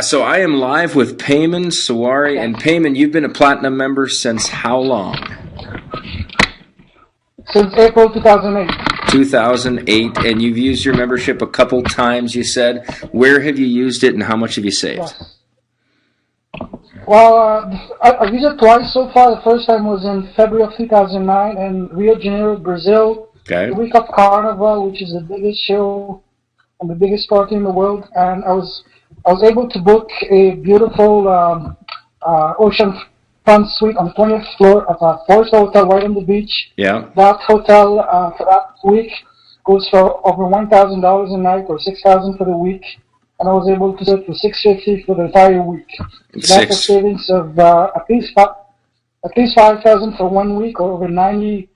So I am live with Payman Sawari. And Payman, you've been a platinum member since how long? Since April 2008. 2008, and you've used your membership a couple times, you said. Where have you used it and how much have you saved? Yes. Well, I've used it twice so far. The first time was in February of 2009 in Rio de Janeiro, Brazil. Okay. The week of Carnival, which is the biggest show and the biggest party in the world. And I was able to book a beautiful oceanfront suite on the 20th floor of a four-star hotel right on the beach. Yeah. That hotel for that week goes for over $1,000 a night or $6,000 for the week. And I was able to do it for $650 for the entire week. So that's a savings of at least $5,000 for 1 week, or over 91%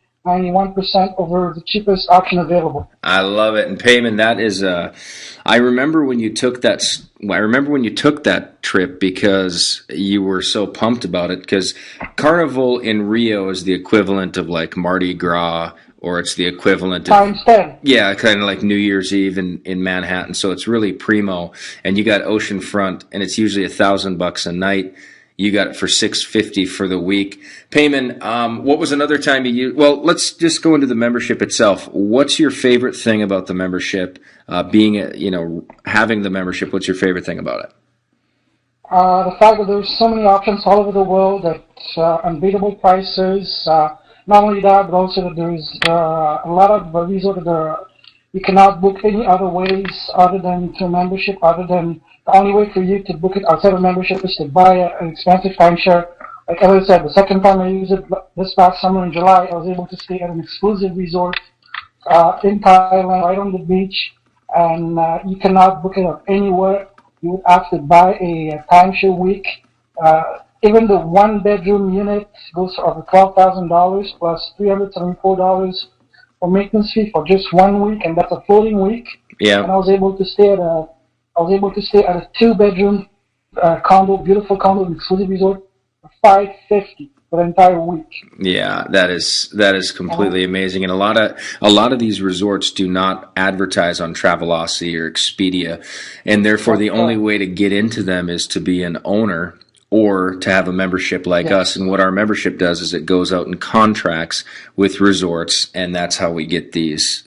over the cheapest option available. I love it. And Payman, that is I remember when you took that. I remember when you took that trip because you were so pumped about it. Because Carnival in Rio is the equivalent of like Mardi Gras, or it's the equivalent of times 10. Yeah, kind of like New Year's Eve in Manhattan. So it's really primo. And you got oceanfront, and it's usually $1,000 a night. You got it for $650 for the week. Payman, what was another time you used? Well, let's just go into the membership itself. What's your favorite thing about the membership? Having the membership, what's your favorite thing about it? The fact that there's so many options all over the world at unbeatable prices. Not only that, but also that there's a lot of resorts that you cannot book any other ways other than through membership, other than the only way for you to book it outside of membership is to buy an expensive timeshare. Like I said, the second time I used it this past summer in July, I was able to stay at an exclusive resort in Thailand, right on the beach, and you cannot book it up anywhere. You would have to buy a timeshare week. Even the one-bedroom unit goes for over $12,000 plus $374 for maintenance fee for just 1 week, and that's a floating week. Yeah. And I was able to stay at a two-bedroom condo, beautiful condo, an exclusive resort for $550 for the entire week. Yeah, that is completely amazing. And a lot of these resorts do not advertise on Travelocity or Expedia, and therefore the only way to get into them is to be an owner or to have a membership like us. And what our membership does is it goes out and contracts with resorts, and that's how we get these.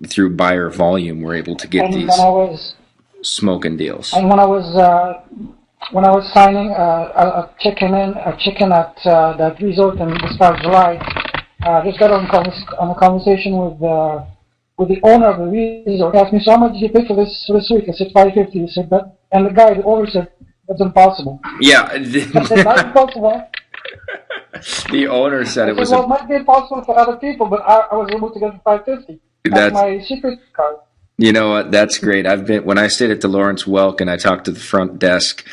Through buyer volume, we're able to get these smoking deals. And when I was signing a check-in at that resort in this past July, I just got on a conversation with the owner of the resort. He asked me, so how much did you pay for this week? I said $550. He said, and the guy, the owner, said, that's impossible. Yeah. That's impossible. The owner said it was. Well, it might be impossible for other people, but I was able to get it for $550. That's my secret card. You know what? That's great. When I stayed at the Lawrence Welk and I talked to the front desk,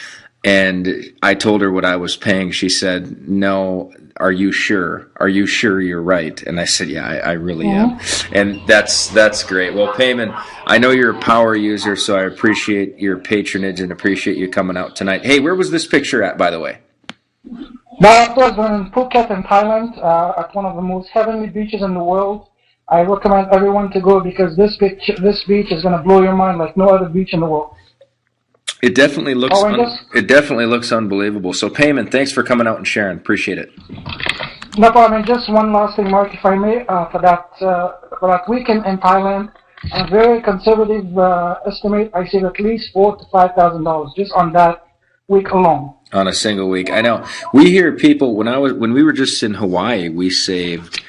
and I told her what I was paying. She said, "No, are you sure? Are you sure you're right?" And I said, "Yeah, I really am." And that's great. Well, Payman, I know you're a power user, so I appreciate your patronage and appreciate you coming out tonight. Hey, where was this picture at, by the way? That was in Phuket in Thailand, at one of the most heavenly beaches in the world. I recommend everyone to go because this beach is going to blow your mind like no other beach in the world. It definitely looks unbelievable. So, Payman, thanks for coming out and sharing. Appreciate it. No problem. And just one last thing, Mark, if I may, for that weekend in Thailand, a very conservative estimate, I saved at least $4,000 to $5,000 just on that week alone. On a single week, I know. We hear people when we were just in Hawaii, we saved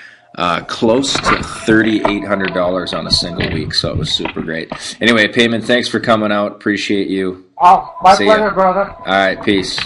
close to $3,800 on a single week, so it was super great. Anyway, Payman, thanks for coming out. Appreciate you. Oh, my pleasure, brother. All right, peace.